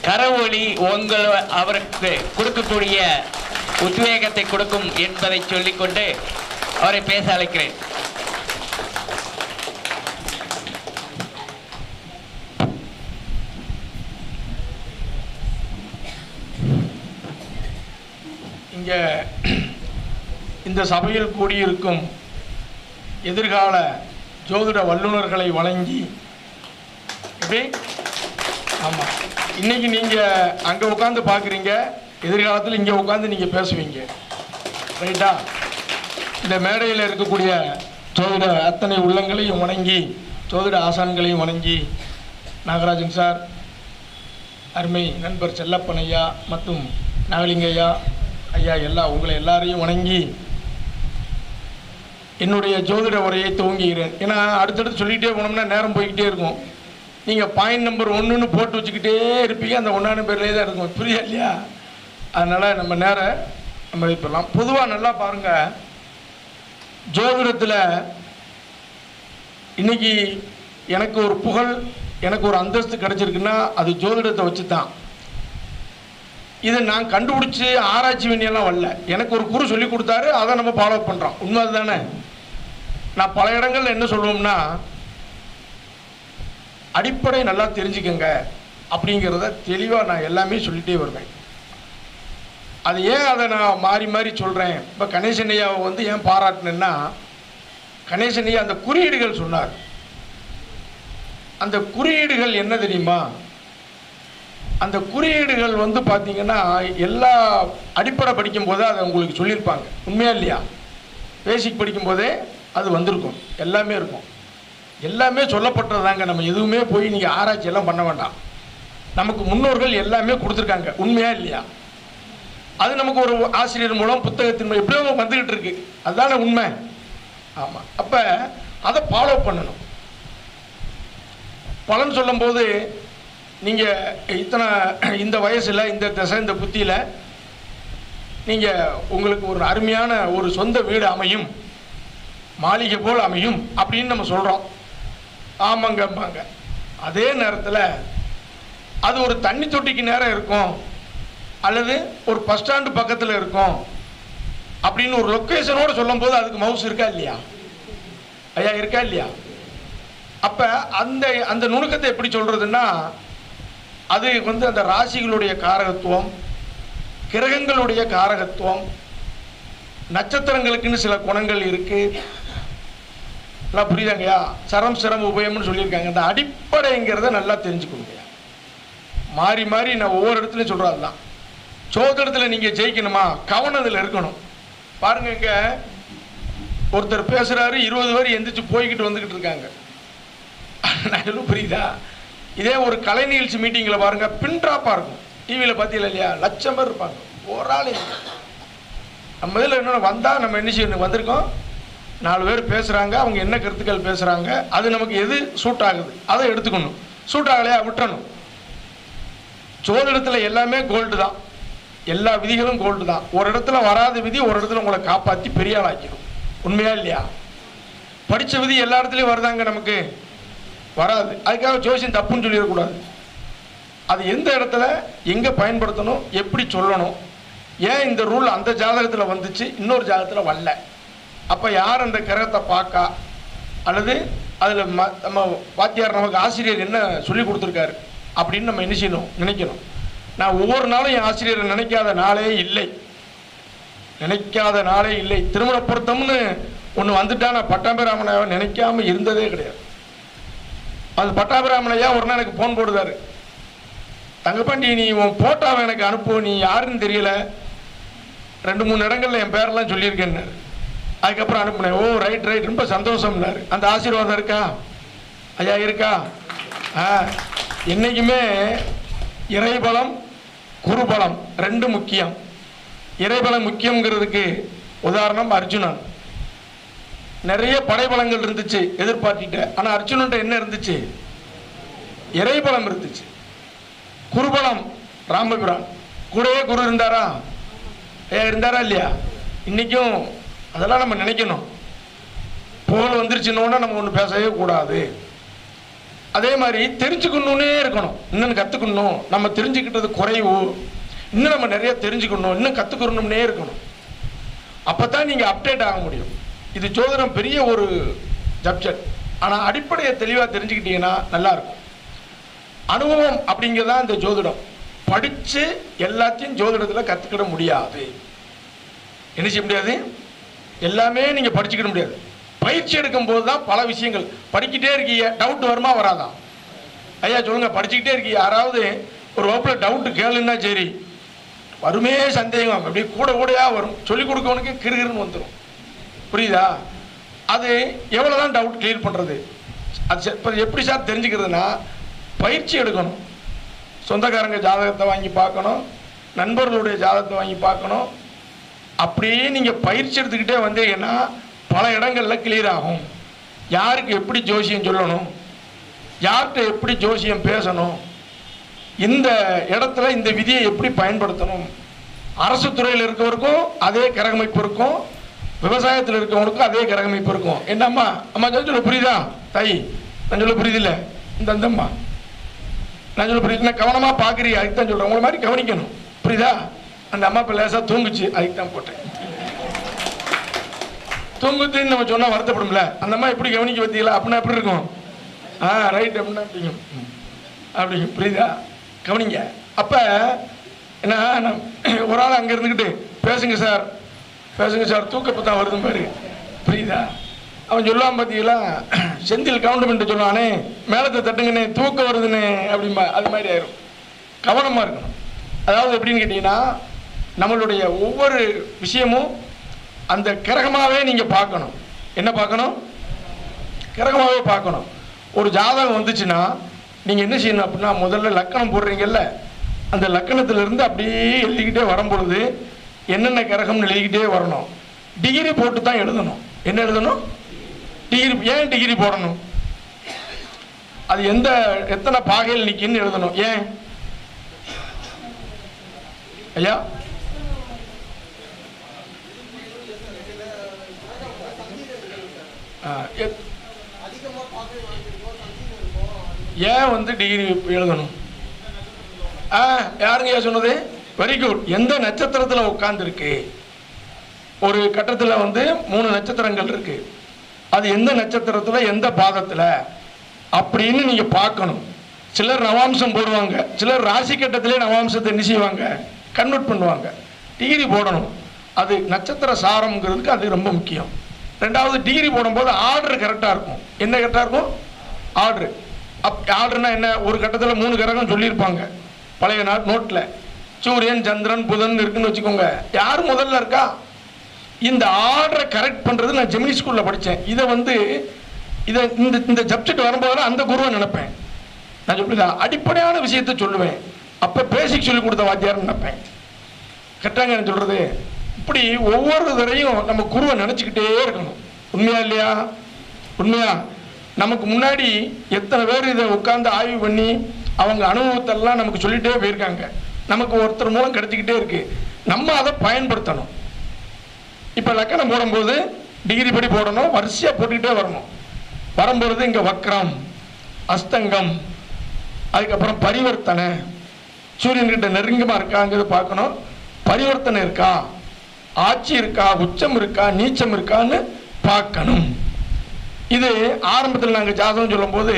கரவொலி அவருக்கு கொடுக்கக்கூடிய உத்வேகத்தை கொடுக்கும் என்பதை சொல்லிக்கொண்டு அவரை பேச அழைக்கிறேன். இங்கே இந்த சபையில் கூடியிருக்கும் எதிர்கால ஜோதிட வல்லுநர்களை வழங்கி எப்படி ஆமாம், இன்றைக்கி நீங்கள் அங்கே உட்காந்து பார்க்குறீங்க, எதிர்காலத்தில் இங்கே உட்காந்து நீங்கள் பேசுவீங்க, ரைட்டா? இந்த மேடையில் இருக்கக்கூடிய ஜோதிட அத்தனை உள்ளங்களையும் வணங்கி, ஜோதிட ஆசான்களையும் வணங்கி, நாகராஜன் சார், அருமை நண்பர் செல்லப்பன் ஐயா மற்றும் நாகலிங்க ஐயா உங்களை எல்லாரையும் வணங்கி என்னுடைய ஜோதிட உரையை துவங்குகிறேன். ஏன்னா அடுத்தடுத்து சொல்லிகிட்டே போனோம்னா நேரம் போய்கிட்டே இருக்கும். நீங்கள் பாயிண்ட் நம்பர் 1ன்னு போட்டு வச்சுக்கிட்டே இருப்பீங்க, அந்த 1ஆம் பேர்லேயே தான் இருக்கும், புரியா இல்லையா? அதனால் நம்ம நம்ம இது பண்ணலாம். பொதுவாக நல்லா பாருங்கள், ஜோதிடத்தில் இன்றைக்கி எனக்கு ஒரு புகழ், எனக்கு ஒரு அந்தஸ்து கிடச்சிருக்குன்னா அது ஜோதிடத்தை வச்சு தான். இதை நான் கண்டுபிடிச்சி ஆராய்ச்சி வேண்டியெல்லாம் வரல, எனக்கு ஒரு குரு சொல்லி கொடுத்தாரு, அதை நம்ம ஃபாலோ பண்ணுறோம். உண்மை தானே? நான் பல இடங்கள்ல என்ன சொல்லுவோம்னா, அடிப்படை நல்லா தெரிஞ்சுக்கங்க அப்படிங்கிறத தெளிவாக நான் எல்லாமே சொல்லிகிட்டே வருவேன். அது ஏன் அதை நான் மாறி மாறி சொல்கிறேன்? இப்போ கணேசன் ஐயாவை ஏன் பாராட்டினேன்னா, கணேசன் ஐயா அந்த குறியீடுகள் சொன்னார். அந்த குறியீடுகள் என்ன தெரியுமா? அந்த குறியீடுகள் பார்த்தீங்கன்னா எல்லா அடிப்படை படிக்கும்போது அதை உங்களுக்கு சொல்லியிருப்பாங்க. உண்மையா இல்லையா? பேசிக் படிக்கும்போதே அது வந்திருக்கும், எல்லாமே இருக்கும், எல்லாமே சொல்லப்பட்டதாங்க. நம்ம எதுவுமே போய் நீங்கள் ஆராய்ச்சி எல்லாம் பண்ண வேண்டாம். நமக்கு முன்னோர்கள் எல்லாமே கொடுத்துருக்காங்க. உண்மையா இல்லையா? அது நமக்கு ஒரு ஆசிரியர் மூலம் புத்தகத்தின் மூலம் எப்படியோ வந்துக்கிட்டு இருக்கு. அதுதானே உண்மை. ஆமாம். அப்போ அதை ஃபாலோ பண்ணணும். பலன் சொல்லும்போது நீங்கள் இந்த வயசில், இந்த திசை, இந்த புத்தியில் நீங்கள் உங்களுக்கு ஒரு அருமையான ஒரு சொந்த வீடு அமையும், மாளிகை போல் அமையும் அப்படின்னு நம்ம சொல்கிறோம். ஆமாங்கம்பாங்க. அதே நேரத்தில் அது ஒரு தண்ணி தொட்டிக்கு நேரம் இருக்கும், அல்லது ஒரு பஸ் ஸ்டாண்டு பக்கத்தில் இருக்கும் அப்படின்னு ஒரு லொக்கேஷனோடு சொல்லும் போது அதுக்கு மவுஸ் இருக்கா இல்லையா? ஐயா, இருக்கா இல்லையா? அப்போ அந்த நுணுக்கத்தை எப்படி சொல்கிறதுன்னா, அது அந்த ராசிகளுடைய காரகத்துவம், கிரகங்களுடைய காரகத்துவம், நட்சத்திரங்களுக்குன்னு சில குணங்கள் இருக்கு. எல்லாம் புரியுதாங்கய்யா? சரம் சிரம் உபயம்னு சொல்லியிருக்காங்க. அந்த அடிப்படைங்கிறத நல்லா தெரிஞ்சுக்கணுங்கய்யா. மாறி மாறி நான் ஒவ்வொரு இடத்துலையும் சொல்கிறது தான். சோதனத்தில் நீங்கள் ஜெயிக்கணுமா, கவனத்தில் இருக்கணும். பாருங்க, இங்கே ஒருத்தர் பேசுகிறாரு, 20 பேர் எந்திரிச்சு போய்கிட்டு வந்துக்கிட்டு இருக்காங்க. நான் எல்லாம் புரியுதா? இதே ஒரு கலை நிகழ்ச்சி மீட்டிங்கில் பாருங்கள், பின்ட்ராப்பாக இருக்கும். டிவியில் பார்த்தீங்களா இல்லையா? லட்சம் பேர் இருப்பாங்க, ஒரு ஆள். நம்ம இதில் என்ன வந்தால் நம்ம என்ன செய்யணும்? வந்திருக்கோம், 4 பேர் பேசுகிறாங்க, அவங்க என்ன கருத்துக்கள் பேசுகிறாங்க, அது நமக்கு எது சூட் ஆகுது அதை எடுத்துக்கணும். சூட் ஆகலையா விட்டுறணும். சோதிடத்தில் எல்லாமே கோல்டு தான், எல்லா விதிகளும் கோல்டு தான். ஒரு இடத்துல வராத விதி ஒரு இடத்துல உங்களை காப்பாற்றி பெரிய ஆள் ஆக்கிடும். உண்மையா இல்லையா? படித்த விதி எல்லா இடத்துலையும் வருதாங்க, நமக்கு வராது. அதுக்காக ஜோசியம் தப்புன்னு சொல்லிடக்கூடாது. அது எந்த இடத்துல எங்கே பயன்படுத்தணும், எப்படி சொல்லணும், ஏன் இந்த ரூல் அந்த ஜாதகத்தில் வந்துச்சு, இன்னொரு ஜாதகத்தில் வரல, அப்போ யார் அந்த கிரகத்தை பார்க்கா, அல்லது அதில் நம்ம வாத்தியார் நமக்கு ஆசிரியர் என்ன சொல்லி கொடுத்துருக்காரு அப்படின்னு நம்ம என்ன செய்யணும், நினைக்கணும். நான் ஒவ்வொரு நாளும் என் ஆசிரியரை நினைக்காத நாளே இல்லை, நினைக்காத நாளே இல்லை. திருமண பொருத்தம்னு ஒன்று வந்துட்டா நான் பட்டாபிராமனை நினைக்காம இருந்ததே கிடையாது. அது பட்டாபிராமனையா ஒரு நாள் எனக்கு ஃபோன் போடுதாரு, தங்கப்பாண்டி நீ உன் போட்டோவை எனக்கு அனுப்பு, நீ யாருன்னு தெரியல, 2-3 இடங்கள்ல என் பேரெல்லாம் சொல்லியிருக்கேன்னு. அதுக்கப்புறம் அனுப்புனேன். ஓ ரைட் ரொம்ப சந்தோஷம்னாரு. அந்த ஆசீர்வாதம் இருக்கா ஐயா? இருக்கா? என்னைக்குமே இறைபலம் குருபலம் 2 முக்கியம். இறைபலம் முக்கியங்கிறதுக்கு உதாரணம் அர்ஜுனன். நிறைய படைபலங்கள் இருந்துச்சு எதிர்பார்த்திட்ட, ஆனால் அர்ஜுனன்ட்ட என்ன இருந்துச்சு? இறைபலம் இருந்துச்சு. குருபலம் ராமபிரான் கூடவே குரு இருந்தாரா? இருந்தாரா இல்லையா? இன்னைக்கும் அதெல்லாம் நம்ம நினைக்கணும். புகழ் வந்துருச்சுன்னோன்னா நம்ம ஒன்று பேசவே கூடாது. அதே மாதிரி தெரிஞ்சுக்கணுன்னே இருக்கணும். இன்னும் கற்றுக்கணும், நம்ம தெரிஞ்சுக்கிட்டது குறைவு, இன்னும் நம்ம நிறைய தெரிஞ்சுக்கணும், இன்னும் கற்றுக்கணும்னே இருக்கணும். அப்போ தான் நீங்கள் அப்டேட் ஆக முடியும். இது ஜோதிடம் பெரிய ஒரு சப்ஜெக்ட். ஆனால் அடிப்படையை தெளிவாக தெரிஞ்சுக்கிட்டீங்கன்னா நல்லாயிருக்கும். அனுபவம் அப்படிங்கிறதான் இந்த ஜோதிடம். படித்து எல்லாத்தையும் ஜோதிடத்தில் கற்றுக்கிட முடியாது. என்ன செய்ய முடியாது? எல்லாமே நீங்கள் படிச்சுக்கிட முடியாது. பயிற்சி எடுக்கும் போது தான் பல விஷயங்கள். படிக்கிட்டே இருக்கீங்க, டவுட் வருமா வராதா? ஐயா சொல்லுங்க, படிச்சுக்கிட்டே இருக்கீங்க, யாராவது ஒரு வகுப்பில் டவுட்டு கேளுன்னா சரி, வருமே சந்தேகம், அப்படியே கூட கூடையாக வரும். சொல்லிக் கொடுக்கவனுக்கு கிருகிருன்னு வந்துடும். புரியுதா? அது எவ்வளோ தான் டவுட் கிளியர் பண்ணுறது? அது இப்போ எப்படி சார் தெரிஞ்சுக்கிறதுனா, பயிற்சி எடுக்கணும். சொந்தக்காரங்க ஜாதகத்தை வாங்கி பார்க்கணும், நண்பர்களுடைய ஜாதகத்தை வாங்கி பார்க்கணும். அப்படியே நீங்கள் பயிற்சி எடுத்துக்கிட்டே வந்தீங்கன்னா பல இடங்களில் கிளியர் ஆகும். யாருக்கு எப்படி ஜோசியம் சொல்லணும், யார்கிட்ட எப்படி ஜோசியம் பேசணும், இந்த இடத்துல இந்த விதியை எப்படி பயன்படுத்தணும். அரசு துறையில் இருக்கவருக்கும் அதே கிரகமைப்பு இருக்கும், விவசாயத்தில் இருக்கவனுக்கும் அதே கிரகமைப்பு இருக்கும். என்னம்மா அம்மா சொல்ல புரியுதா? தாய் நான் சொல்ல புரியுதில்ல? இந்த அந்தம்மா நான் சொல்ல புரியுது, நான் கவனமாக பார்க்குறீங்க, அதுக்கு தான் சொல்கிறேன். உங்களை மாதிரி கவனிக்கணும். புரியுதா? அந்த அம்மா இப்போ லேசாக தூங்குச்சு, அதுக்கு தான் போட்டேன். தூங்குதுன்னு நம்ம சொன்னால் வருத்தப்படும்ல. அந்த அம்மா எப்படி கவனிக்க பார்த்தீங்களா? அப்படின்னா எப்படி இருக்கும்? ரைட் அப்படின்னா அப்படிங்கும். அப்படிங்க. புரியுதா? கவனிங்க. அப்போ என்ன, நான் ஒரு ஆள் அங்கே இருந்துக்கிட்டு பேசுங்க சார், பேசுங்க சார், தூக்கப்போ தான் வருதுன்னு பாரு. புரியுதா? அவன் சொல்லுவான் பார்த்தீங்களா, செந்தில் கவுண்டமெண்ட் சொல்லுவானே, மேலத்தை தட்டுங்கண்ணே தூக்கம் வருதுண்ணே அப்படிம்பா. அது மாதிரி ஆயிரும். கவனமாக இருக்கணும். அதாவது எப்படின்னு கேட்டிங்கன்னா, நம்மளுடைய ஒவ்வொரு விஷயமும் அந்த கிரகமாகவே நீங்கள் பார்க்கணும். என்ன பார்க்கணும்? கிரகமாகவே பார்க்கணும். ஒரு ஜாதகம் வந்துச்சுன்னா நீங்கள் என்ன செய்யணும் அப்படின்னா, முதல்ல லக்கணம் போடுறீங்கல்ல, அந்த லக்கணத்திலிருந்து அப்படியே எழுதிக்கிட்டே வரும்பொழுது என்னென்ன கிரகம்னு எழுதிக்கிட்டே வரணும். டிகிரி போட்டு தான் எழுதணும். என்ன எழுதணும்? டிகிரி. ஏன் டிகிரி போடணும்? அது எத்தனை பாகையில் நிற்கின்னு எழுதணும். ஏன் ஐயா? ஏன் டிகிரி எழுதணும்? யாருங்க சொன்னது? Very good. எந்த நட்சத்திரத்தில் உட்கார்ந்துருக்கு? ஒரு கட்டத்தில் 3 நட்சத்திரங்கள் இருக்கு. அது எந்த நட்சத்திரத்தில் எந்த பாதத்தில் அப்படின்னு நீங்கள் பார்க்கணும். சிலர் நவாம்சம் போடுவாங்க, சிலர் ராசி கட்டத்திலே நவாம்சத்தை என்ன செய்வாங்க, கன்வெர்ட் பண்ணுவாங்க. டிகிரி போடணும். அது நட்சத்திர சாரம்ங்கிறதுக்கு அது ரொம்ப முக்கியம். ரெண்டாவது, டிகிரி போடும்போது ஆர்டர் கரெக்டாக இருக்கும். என்ன கரெக்டாக இருக்கும்? ஆர்டர். ஆர்டர்னா என்ன? ஒரு கட்டத்தில் 3 கிரகம் சொல்லியிருப்பாங்க பழைய நோட்டில். சூரியன், சந்திரன், புதன் இருக்குன்னு வச்சுக்கோங்க. யார் முதல்ல இருக்கா? இந்த ஆர்டரை கரெக்ட் பண்ணுறது நான் ஜெமினி ஸ்கூலில் படித்தேன். இதை இந்த சப்ஜெக்ட் வரும்போது அந்த குருவை நினைப்பேன். நான் சொல்லுதா அடிப்படையான விஷயத்தை சொல்லுவேன். அப்போ பேசிக் சொல்லி கொடுத்த வாத்தியார்னு நினைப்பேன். கரெக்டாங்க நான் சொல்கிறது? இப்படி ஒவ்வொரு தடையும் நம்ம குருவை நினச்சிக்கிட்டே இருக்கணும். உண்மையா இல்லையா? உண்மையா? நமக்கு முன்னாடி எத்தனை பேர் இதை உட்காந்து ஆய்வு பண்ணி அவங்க அனுபவத்தெல்லாம் நமக்கு சொல்லிகிட்டே போயிருக்காங்க. நமக்கு ஒருத்தர் மூலம் கிடைச்சிக்கிட்டே இருக்கு. நம்ம அதை பயன்படுத்தணும். இப்போ லக்கணம் போடும்போது டிகிரி படி போடணும், வரிசையாக போட்டுக்கிட்டே வரணும். வரும்பொழுது இங்கே வக்ரம், அஸ்தங்கம், அதுக்கப்புறம் பரிவர்த்தனை, சூரியன்கிட்ட நெருங்கமாக இருக்காங்கிறது பார்க்கணும். பரிவர்த்தனை இருக்கா, ஆட்சி இருக்கா, உச்சம் இருக்கா, நீச்சம் இருக்கான்னு பார்க்கணும். இது ஆரம்பத்தில் நாங்கள் ஜாதகம் சொல்லும்போது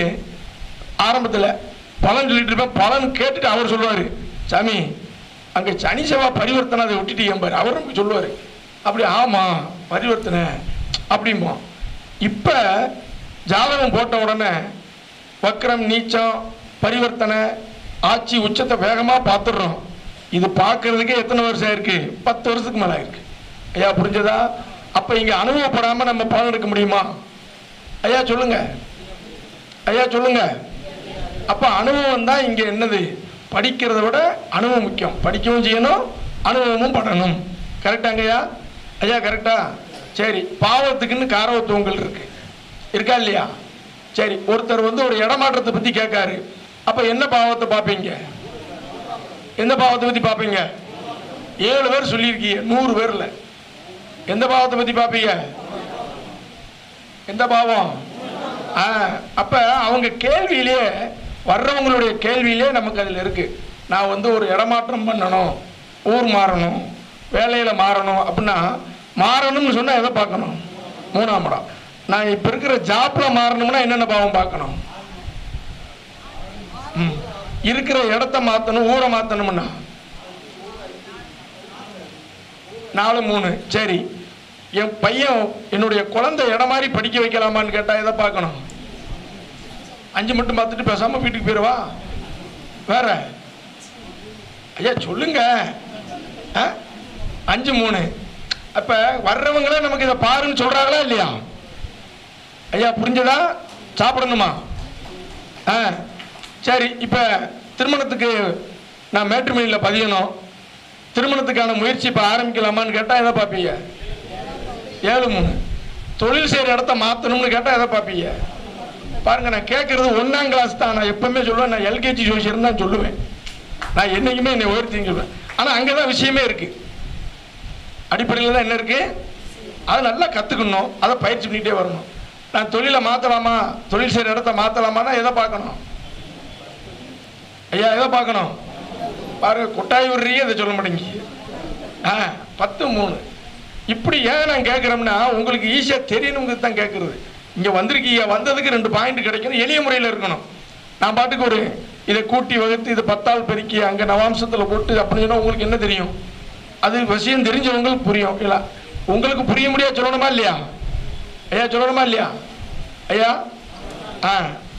ஆரம்பத்தில் பலன் சொல்லிட்டு இருப்பேன். பலன் கேட்டுட்டு அவர் சொல்லுவார், சாமி அங்கே சனி செவ்வாய் பரிவர்த்தனை அதை விட்டுட்டு ஏம்பார். அவரும் சொல்லுவார். அப்படி ஆமாம் பரிவர்த்தனை அப்படிம்போ. இப்போ ஜாதகம் போட்ட உடனே வக்ரம், நீச்சம், பரிவர்த்தனை, ஆட்சி, உச்சத்தை வேகமாக பார்த்துடுறோம். இது பார்க்கறதுக்கே எத்தனை வருஷம் ஆயிருக்கு? 10 வருஷத்துக்கு மேலே ஆயிருக்கு. ஐயா புரிஞ்சதா? அப்போ இங்கே அனுபவப்படாமல் நம்ம பலன் எடுக்க முடியுமா? ஐயா சொல்லுங்க, ஐயா சொல்லுங்க. அப்போ அனுபவம் தான் இங்கே என்னது? படிக்கிறத விட அனுபவம் முக்கியம். படிக்கவும் செய்யணும், அனுபவமும் படணும். கரெக்டாங்கய்யா? ஐயா கரெக்டா? சரி, பாவத்துக்குன்னு காரவத்துவங்கள் இருக்கா இல்லையா? சரி, ஒருத்தர் ஒரு இடமாற்றத்தை பற்றி கேட்காரு. அப்போ என்ன பாவத்தை பார்ப்பீங்க? எந்த பாவத்தை பற்றி பார்ப்பீங்க? 7 பேர் சொல்லியிருக்கீங்க, 100 பேரில் எந்த பாவத்தை பற்றி பார்ப்பீங்க? எந்த பாவம்? அப்ப அவங்க கேள்வியிலேயே, வர்றவங்களுடைய கேள்வியிலே நமக்கு அதில் இருக்கு. நான் வந்து ஒரு இடமாற்றம் பண்ணணும், ஊர் மாறணும், வேலையில மாறணும் அப்படின்னா, மாறணும்னு சொன்னா எதை பார்க்கணும்? 3ஆம் இடம். நான் இப்ப இருக்கிற ஜாப்ல மாறணும்னா என்னென்ன பாவம் பார்க்கணும்? இருக்கிற இடத்த மாத்தணும், ஊரை மாத்தணும்னா 4, 3. சரி, என் பையன், என்னுடைய குழந்தை இடம் மாதிரி படிக்க வைக்கலாமான்னு கேட்டா எதை பார்க்கணும்? 5 மட்டும் பார்த்துட்டு பேசாம வீட்டுக்கு போயிடுவா? வேற ஐயா சொல்லுங்க. 5, 3. அப்ப வர்றவங்களே நமக்கு இதை பாருன்னு சொல்றாங்களா இல்லையா? ஐயா புரிஞ்சதா? சாப்பிடணுமா? சரி, இப்ப திருமணத்துக்கு நான் மேட்ரிமோனியில் பதியணும், திருமணத்துக்கான முயற்சி இப்ப ஆரம்பிக்கலாமான்னு கேட்டா எதை பார்ப்பீங்க? 7, 3. தொழில் செய்யற இடத்த மாத்தணும்னு கேட்டா எதை பார்ப்பீங்க? பாருங்க, நான் கேட்கறது 1ஆம் கிளாஸ் தான். நான் எப்பவுமே சொல்லுவேன், நான் LKG ஜோசியர் தான் சொல்லுவேன். நான் என்னைக்குமே என்னை உயர்த்தி சொல்லுவேன். ஆனா அங்கதான் விஷயமே இருக்கு. அடிப்படையில் தான் என்ன இருக்கு, அதை நல்லா கத்துக்கணும், அதை பயிற்சி பண்ணிட்டே வரணும். நான் தொழிலை மாத்தலாமா, தொழில் செய்யற இடத்த மாத்தலாமான்னா எதை பார்க்கணும்? ஐயா எதை பார்க்கணும்? பாருங்க, கொட்டாய் விடுறீங்க, இதை சொல்ல மாட்டேங்க. 10, 3. இப்படி ஏன் நான் கேட்கிறோம்னா, உங்களுக்கு ஈஸியா தெரியணுங்கிறது தான் கேட்கறது. இங்க வந்திருக்கீங்க, வந்ததுக்கு 2 பாயிண்ட் கிடைக்கணும், எளிய முறையில் இருக்கணும். நான் பாட்டுக்கு ஒரு இதை கூட்டி வகுத்து இதை 10ஆல் பெருக்கி அங்க நவாம்சத்துல போட்டு அப்படின்னு உங்களுக்கு என்ன தெரியும்? அது விஷயம் தெரிஞ்சவங்களுக்கு புரியும் இல்ல? உங்களுக்கு புரிய முடியாது சொல்லணுமா இல்லையா? ஐயா சொல்லணுமா இல்லையா? ஐயா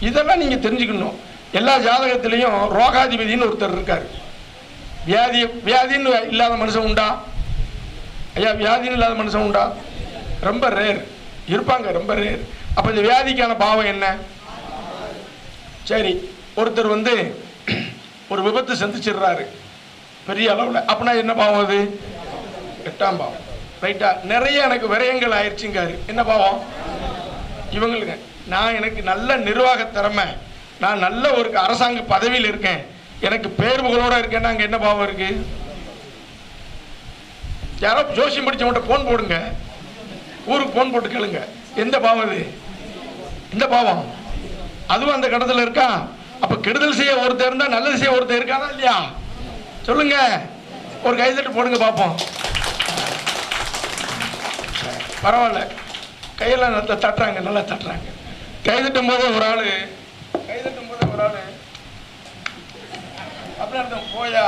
இதெல்லாம் நீங்க தெரிஞ்சுக்கணும். எல்லா ஜாதகத்திலையும் ரோகாதிபதினு ஒருத்தர் இருக்காரு. வியாதின்னு இல்லாத மனுஷன் உண்டா? ஐயா வியாதின்னு இல்லாத மனுஷன் உண்டா? ரொம்ப ரேர் இருப்பாங்க, ரொம்ப ரேர். அப்ப இந்த வியாதிக்கான பாவம் என்ன? சரி, ஒருத்தர் வந்து ஒரு விபத்து சந்திச்சிடுறாரு பெரிய அளவுல, அப்படின்னா என்ன பாவம் அது? 8ஆம் பாவம். ரைட்டா? நிறைய எனக்கு விரயங்கள் ஆயிடுச்சுங்காரு. என்ன பாவம்? இவங்களுக்கு நான் எனக்கு நல்ல நிர்வாக திறமை, நான் நல்ல ஒரு அரசாங்க பதவியில் இருக்கேன், எனக்கு பேர் புகழோட இருக்கேன்னா அங்க என்ன பாவம் இருக்கு? யாரோ ஜோசியம் படிச்சவங்க போன் போடுங்க, ஊருக்கு போன் போட்டு கேளுங்க, எந்த பாவம் அது? இந்த பாவம் அதுவும் அந்த கடத்துல இருக்கா? அப்ப கெடுதல் செய்ய ஒருத்தர் இருந்தா நல்லது செய்ய ஒருத்தர் இருக்கானா இல்லையா? சொல்லுங்க, ஒரு கைதட்டு போடுங்க பார்ப்போம். பரவாயில்ல, கையெல்லாம் நல்லா தட்டுறாங்க, நல்லா தட்டுறாங்க. கைதட்டும் போது ஒரு ஆளு அப்படி அர்த்தம், போயா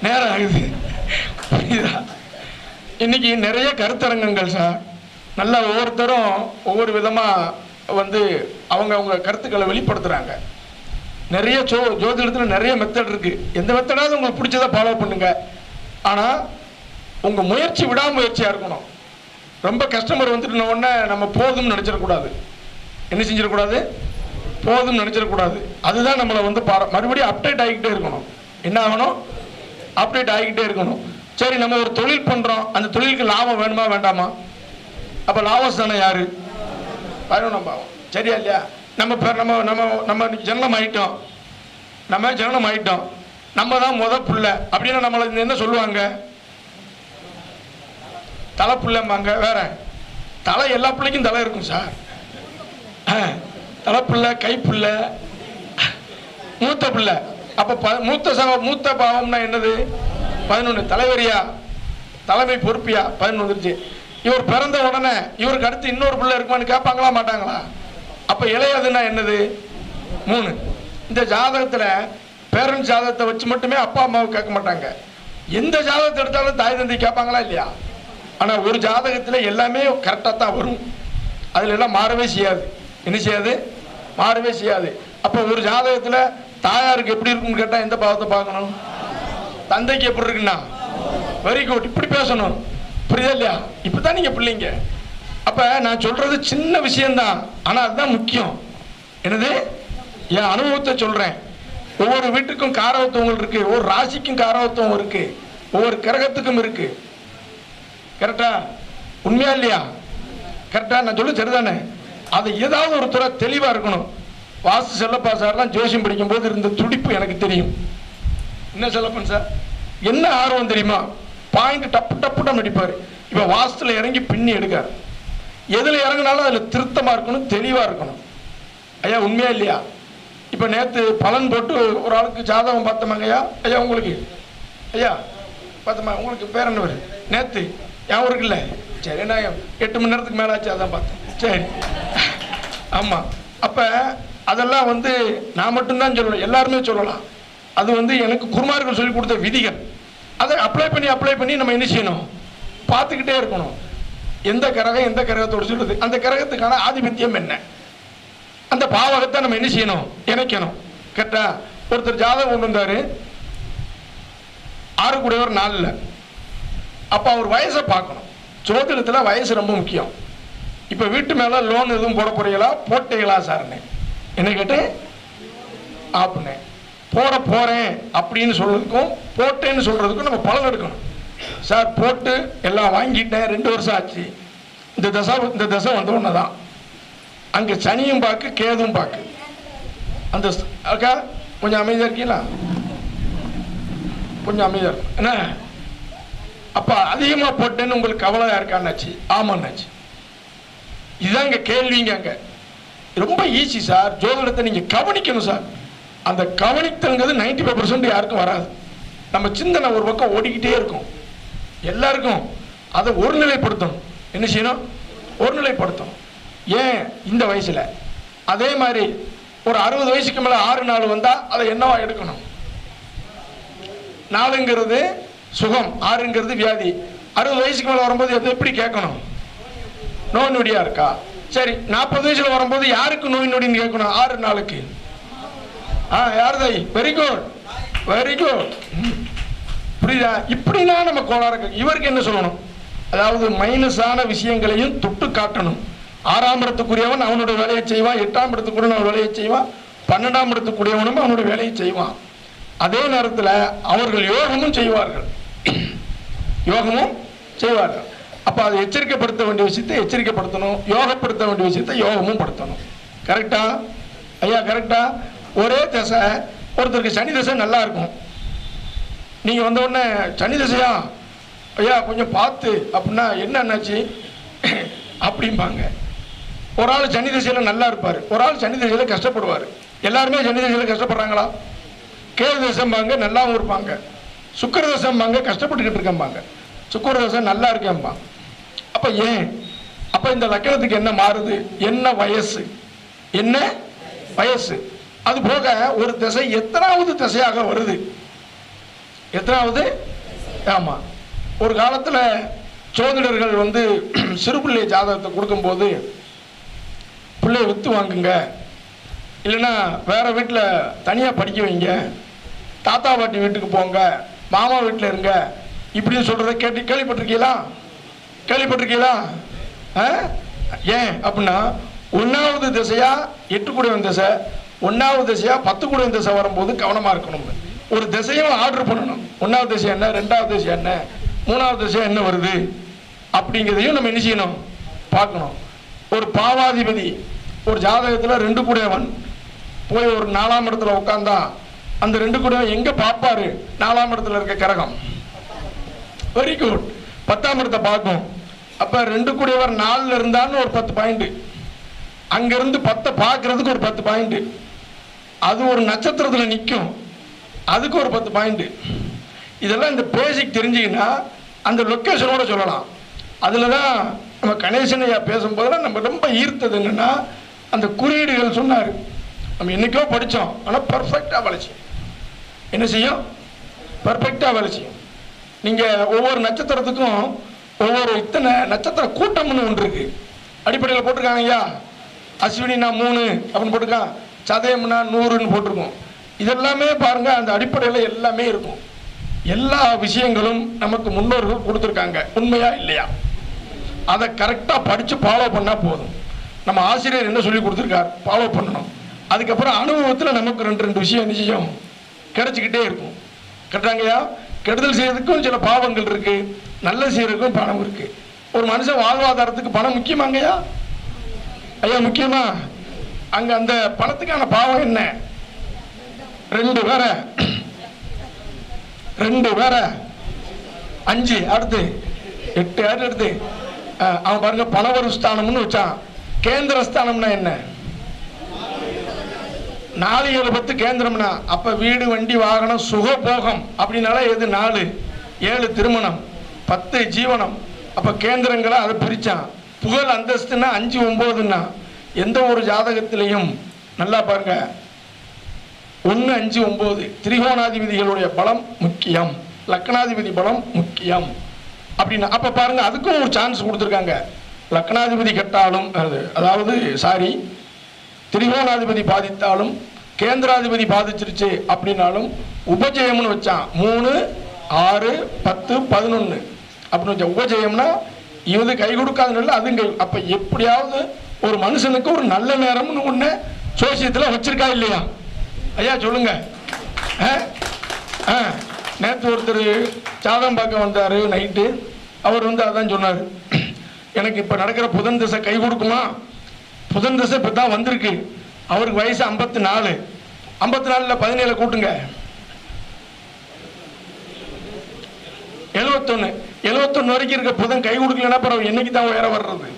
நேரம் ஆகுது. புரியுதா? இன்னைக்கு நிறைய கருத்தரங்கங்கள் சார், நல்லா ஒவ்வொருத்தரும் ஒவ்வொரு விதமா வந்து அவங்க கருத்துக்களை வெளிப்படுத்துறாங்க. நிறைய ஜோதிடத்தில் நிறைய மெத்தட் இருக்கு. எந்த மெத்தடாவது உங்களுக்கு பிடிச்சதை ஃபாலோ பண்ணுங்க. ஆனா உங்க முயற்சி விடாமுயற்சியா இருக்கணும். ரொம்ப கஸ்டமர் வந்துட்டு உடனே நம்ம போதும்னு நினைச்சிடக்கூடாது. என்ன செஞ்சிடக்கூடாது? போதும்னு நினைச்சிடக்கூடாது. அதுதான் நம்மளை வந்து மறுபடியும் அப்டேட் ஆகிக்கிட்டே இருக்கணும். என்ன ஆகணும்? அப்டேட் ஆகிக்கிட்டே இருக்கணும். சரி, நம்ம ஒரு தொழில் பண்றோம், அந்த தொழிலுக்கு லாபம் வேணுமா வேண்டாமா? அப்ப லாபஸ்தானே யாரு? பதினொன்றாம் பாவம். சரியா இல்லையா? நம்ம ஜனனம் ஆயிட்டோம், நம்ம தான் முத புள்ள அப்படின்னா நம்மள என்ன சொல்லுவாங்க? தலை புள்ளம்பாங்க. வேற தலை, எல்லா பிள்ளைக்கும் தலை இருக்கும் சார். தலைப்புள்ள, கைப்புள்ள, மூத்த பிள்ளை. அப்ப மூத்த பாவம்னா என்னது? 11. தலைவரியா, தலைமை பொறுப்பியா? 11 வந்துருச்சு. இவர் பிறந்த உடனே இவருக்கு அடுத்து இன்னொரு பிள்ளை இருக்குமான்னு கேட்பாங்களா மாட்டாங்களா? அப்ப இளையதுன்னா என்னது? 3. இந்த ஜாதகத்துல பேரண்ட் ஜாதகத்தை வச்சு மட்டுமே அப்பா அம்மாவை கேட்க மாட்டாங்க. எந்த ஜாதகத்தை எடுத்தாலும் தாய் தந்தை கேட்பாங்களா இல்லையா? ஆனா ஒரு ஜாதகத்துல எல்லாமே கரெக்டா தான் வரும். அதுல எல்லாம் மாறவே செய்யாது. என்ன செய்யாது? மாறவே செய்யாது. அப்ப ஒரு ஜாதகத்துல தாயாருக்கு எப்படி இருக்குன்னு கேட்டா எந்த பாவத்தை பார்க்கணும்? தந்தைக்கு எப்படி இருக்குன்னா வெரி குட், இப்படி பேசணும். புரியுதா இல்லையா? இப்பதான் நீங்க பிள்ளைங்க. அப்ப நான் சொல்றது சின்ன விஷயம்தான், ஆனா அதுதான் முக்கியம். என்னது? என் அனுபவத்தை சொல்றேன். ஒவ்வொரு வீட்டுக்கும் காரவத்துவங்கள் இருக்கு, ஒவ்வொரு ராசிக்கும் காரவத்துவம் இருக்கு, ஒவ்வொரு கிரகத்துக்கும் இருக்கு. கரெக்டா? உண்மையா இல்லையா? கரெக்டா? நான் சொல்ல சரிதானே? அது ஏதாவது ஒரு துறை தெளிவா இருக்கணும். வாஸ்து செல்லப்பா சார்லாம் ஜோசியம் படிக்கும் போது இருந்த துடிப்பு எனக்கு தெரியும். என்ன செல்லப்பன் சார் என்ன ஆர்வம் தெரியுமா? பாயிண்ட் டப்பு டப்பு நடிப்பாரு. இப்ப வாஸ்துல இறங்கி பின்னி எடுக்காரு. எதுல இறங்கினாலும் அதுல திருத்தமா இருக்கணும், தெளிவா இருக்கணும். ஐயா உண்மையா இல்லையா? இப்போ நேற்று பலன் போட்டு ஒரு ஆளுக்கு ஜாதகம் பார்த்தோமாங்க ஐயா. ஐயா உங்களுக்கு ஐயா பார்த்தோமா? உங்களுக்கு பேர் என்ன வருது? நேற்று ஞாபகம் இருக்குல்ல? சரி, நான் 8 மணி நேரத்துக்கு மேலே ஆச்சு, அதான் பார்த்தேன். சரி, ஆமாம். அப்போ அதெல்லாம் வந்து நான் மட்டும்தான் சொல்லலாம், எல்லாருமே சொல்லலாம். அது வந்து எனக்கு குருமார்கள் சொல்லி கொடுத்த விதிகள். அதை அப்ளை பண்ணி நம்ம என்ன செய்யணும்? பார்த்துக்கிட்டே இருக்கணும். எந்த கிரகம் எந்த கிரகத்தோடு சொல்லுது, அந்த கிரகத்துக்கான ஆதிபத்தியம் என்ன, அந்த பாவகத்தை நம்ம என்ன செய்யணும்? இணைக்கணும். கரெக்டா? ஒருத்தர் ஜாதகம் கொண்டு வந்தாரு, 6 கூடியவர் 4. அப்போ அவர் வயசை பார்க்கணும். ஜோதிடத்தில் வயசு ரொம்ப முக்கியம். இப்போ வீட்டு மேலே லோன் எதுவும் போட போறீங்களா? போட்டீங்களா சார்னே என்ன கேட்டேன்? ஆப்புனே போட போறேன் அப்படின்னு சொல்றதுக்கும் போட்டேன்னு சொல்றதுக்கும் நம்ம பலன் எடுக்கணும். சார் போட்டு எல்லாம் வாங்கிட்டேன், 2 வருஷம் ஆச்சு, இந்த தசை வந்த ஒன்று தான். அங்கே சனியும் பார்க்கு கேதும் பார்க்கு. அந்த அக்கா கொஞ்சம் அமைதியாக இருக்கீங்களா? கொஞ்சம் அமைதியாக இருக்கும் என்ன? அப்போ அதிகமாக போட்டேன்னு உங்களுக்கு கவலையாக இருக்கான்னாச்சு? ஆமான்னாச்சு. இதுதான் இங்கே கேள்விங்க. அங்கே ரொம்ப ஈஸி சார். ஜோதிடத்தை நீங்கள் கவனிக்கணும் சார். அந்த கவனித்தல்ங்கிறது 95% யாருக்கும் வராது. நம்ம சிந்தனை ஒரு பக்கம் ஓடிக்கிட்டே இருக்கும். எல்லாருக்கும் அதை ஒருநிலைப்படுத்தணும். என்ன செய்யணும்? ஒருநிலைப்படுத்தணும். ஏன் இந்த வயசில்? அதே மாதிரி ஒரு 60 வயசுக்கு மேலே 6 நாள் வந்தால் அதை என்னவா எடுக்கணும்? 4ங்கிறது சுகம், 6ங்கிறது வியாதி. 60 வயசுக்கு மேலே வரும்போது எதை எப்படி கேட்கணும்? நோய் நொடியா இருக்கா? சரி, 40 வயசுல வரும்போது யாருக்கு நோய் நொடின்னு கேட்கணும்? 6 நாளுக்கு. யாருதை? Very good, very good. புரியுதா? இப்படின்னா நம்ம கோளாறு. இவருக்கு என்ன சொல்லணும்? அதாவது மைனஸான விஷயங்களையும் தொட்டு காட்டணும். 6ஆம் இடத்துக்குரியவன் அவனுடைய வேலையை செய்வான், 8ஆம் இடத்துக்குரிய அவன் வேலையை செய்வான், 12ஆம் இடத்துக்குரியவனும் அவனுடைய வேலையை செய்வான். அதே நேரத்தில் அவர்கள் யோகமும் செய்வார்கள், யோகமும் செய்வார்கள். அப்போ அதை எச்சரிக்கைப்படுத்த வேண்டிய விஷயத்தை எச்சரிக்கைப்படுத்தணும், யோகப்படுத்த வேண்டிய விஷயத்தை யோகமும் படுத்தணும். கரெக்டா ஐயா? கரெக்டா? ஒரே தசை, ஒருத்தருக்கு சனி தசை நல்லா இருக்கும். நீங்கள் வந்த உடனே சனி தசையா ஐயா கொஞ்சம் பார்த்து அப்படின்னா என்னன்னாச்சு அப்படிம்பாங்க. ஒரு ஆள் சனி தசையில் நல்லா இருப்பார், ஒரு ஆள் சனி தசையில் கஷ்டப்படுவார். எல்லாருமே சனி தசையில் கஷ்டப்படுறாங்களா? கேது தசம்பாங்க நல்லாவும் இருப்பாங்க, சுக்கிர தசம்பாங்க கஷ்டப்பட்டுக்கிட்டு இருக்கம்பாங்க, சுக்கிர தசம் நல்லா இருக்கேன்பா. அப்போ ஏன்? அப்போ இந்த லக்கணத்துக்கு என்ன மாறுது? என்ன வயசு? என்ன வயசு? அது போக ஒரு திசை எத்தனாவது திசையாக வருது? எத்தனாவது? ஆமாம். ஒரு காலத்தில் சோதிடர்கள் வந்து சிறு பிள்ளை ஜாதகத்தை கொடுக்கும்போது பிள்ளையை விற்று வாங்குங்க, இல்லைன்னா வேற வீட்டில் தனியாக படிக்க வைங்க, தாத்தா பாட்டி வீட்டுக்கு போங்க, மாமா வீட்டில் இருங்க, இப்படின்னு சொல்கிறத கேள்விப்பட்டிருக்கீங்களா? கேள்விப்பட்டிருக்கீங்களா? ஏன் அப்படின்னா 1வது திசையா 8 கூடியவன் திசை, 1வது திசையா 10 கூடியவன் திசை வரும்போது கவனமாக இருக்கணும். ஒரு திசையும் ஆர்டர் பண்ணணும். 1வது திசை என்ன, 2வது திசை என்ன, 3வது திசை என்ன வருது அப்படிங்கிறதையும் நம்ம என்ன செய்யணும்? பார்க்கணும். ஒரு பாவாதிபதி ஒரு ஜாதகத்தில் 2 கூடியவன் போய் ஒரு 4ஆம் இடத்துல உட்காந்தா அந்த 2 கூடியவன் எங்கே பார்ப்பாரு? 4ஆம் இடத்துல இருக்க கிரகம். Very good. 10ஆம் இடத்தை பார்க்கும். அப்போ 2 கூடியவர் 4ல் இருந்தான்னு ஒரு 10 பாயிண்ட், அங்கிருந்து 10 பார்க்கறதுக்கு ஒரு 10 பாயிண்ட், அது ஒரு நட்சத்திரத்தில் நிற்கும், அதுக்கு ஒரு 10 பாயிண்ட். இதெல்லாம் இந்த பேசிக் தெரிஞ்சிங்கன்னா அந்த லொக்கேஷனோட சொல்லலாம். அதில் தான் நம்ம கணேசன் ஐயா பேசும்போதெல்லாம் நம்ம ரொம்ப ஈர்த்தது என்னன்னா அந்த குறியீடுகள் சொன்னார். நம்ம என்னைக்கோ படித்தோம், ஆனால் பர்ஃபெக்டாக வேலை செய்யும். என்ன செய்யும்? பர்ஃபெக்டாக வேலை செய்யும். நீங்கள் ஒவ்வொரு நட்சத்திரத்துக்கும் ஒவ்வொரு இத்தனை நட்சத்திர கூட்டம்னு ஒன்று இருக்கு, அடிப்படையில் போட்டிருக்காங்க ஐயா. அஸ்வினினா 3 அப்படின்னு போட்டிருக்கான், சதயம்னா 100ன்னு போட்டிருக்கோம். இதெல்லாமே பாருங்க, அந்த அடிப்படையில் எல்லாமே இருக்கும். எல்லா விஷயங்களும் நமக்கு முன்னோர்கள் கொடுத்துருக்காங்க. உண்மையா இல்லையா? அதை கரெக்டாக படித்து ஃபாலோ பண்ணால் போதும். நம்ம ஆசிரியர் என்ன சொல்லி கொடுத்துருக்கார் ஃபாலோ பண்ணணும். அதுக்கப்புறம் அனுபவத்தில் நமக்கு 2 விஷயம் நிச்சயம் கிடைச்சிக்கிட்டே இருக்கும். கரெக்டாங்கய்யா? கெடுதல் செய்யறதுக்கும் சில பாவங்கள் இருக்கு, நல்ல செய்யறதுக்கும் பணம் இருக்கு. ஒரு மனுஷன் வாழ்வாதாரத்துக்கு பணம் முக்கியமாங்கய்யா? ஐயா முக்கியமா? அங்க அந்த பணத்துக்கான பாவம் என்ன? 2 வேற, 2 வேற, 5 அடுத்து 8 அடுத்து அவன் பாருங்க பணவரு ஸ்தானம்னு வச்சான். கேந்திர ஸ்தானம்னா என்ன? 4 7 10 கேந்திரம்னா அப்ப வீடு வண்டி வாகனம் சுகபோகம் அப்படின்னால எது 4 7 திருமணம் 10 ஜீவனம். அப்ப கேந்திரங்களை அதை பிரிச்சான். புகழ் அந்தஸ்துன்னா 5 9ன்னா எந்த ஒரு ஜாதகத்திலையும் நல்லா பாருங்க 1 5 9 திரிகோணாதிபதிகளுடைய பலம் முக்கியம், லக்னாதிபதி பலம் முக்கியம் அப்படின்னா அப்ப பாருங்க அதுக்கும் ஒரு சான்ஸ் கொடுத்துருக்காங்க. லக்னாதிபதி கெட்டாலும் அதாவது சாரி திரிகோணாதிபதி பாதித்தாலும் கேந்திராதிபதி பாதிச்சிருச்சு அப்படின்னாலும் உபஜயம்னு வச்சான். 3 6 10 11 அப்படின்னு வச்சா உபஜயம்னா இது கை கொடுக்காதுன்னு அதுங்க. அப்ப எப்படியாவது ஒரு மனுஷனுக்கு ஒரு நல்ல நேரம்னு ஒண்ணு சோசியத்துல வச்சிருக்கா இல்லையா ஐயா சொல்லுங்க. நேற்று ஒருத்தர் ஜாதகம் பார்க்க வந்தாரு நைட்டு. அவர் அதான் சொன்னார், எனக்கு இப்ப நடக்கிற புதன் திசை கை கொடுக்குமா? புதன் திசை இப்போ தான் வந்திருக்கு. அவருக்கு வயசு 54. 54ல் 17 கூட்டுங்க 71. 71 வரைக்கும் இருக்க புதன் கை கொடுக்கலன்னா பரவாயில்ல, என்னைக்கு தான் உயர வர்றது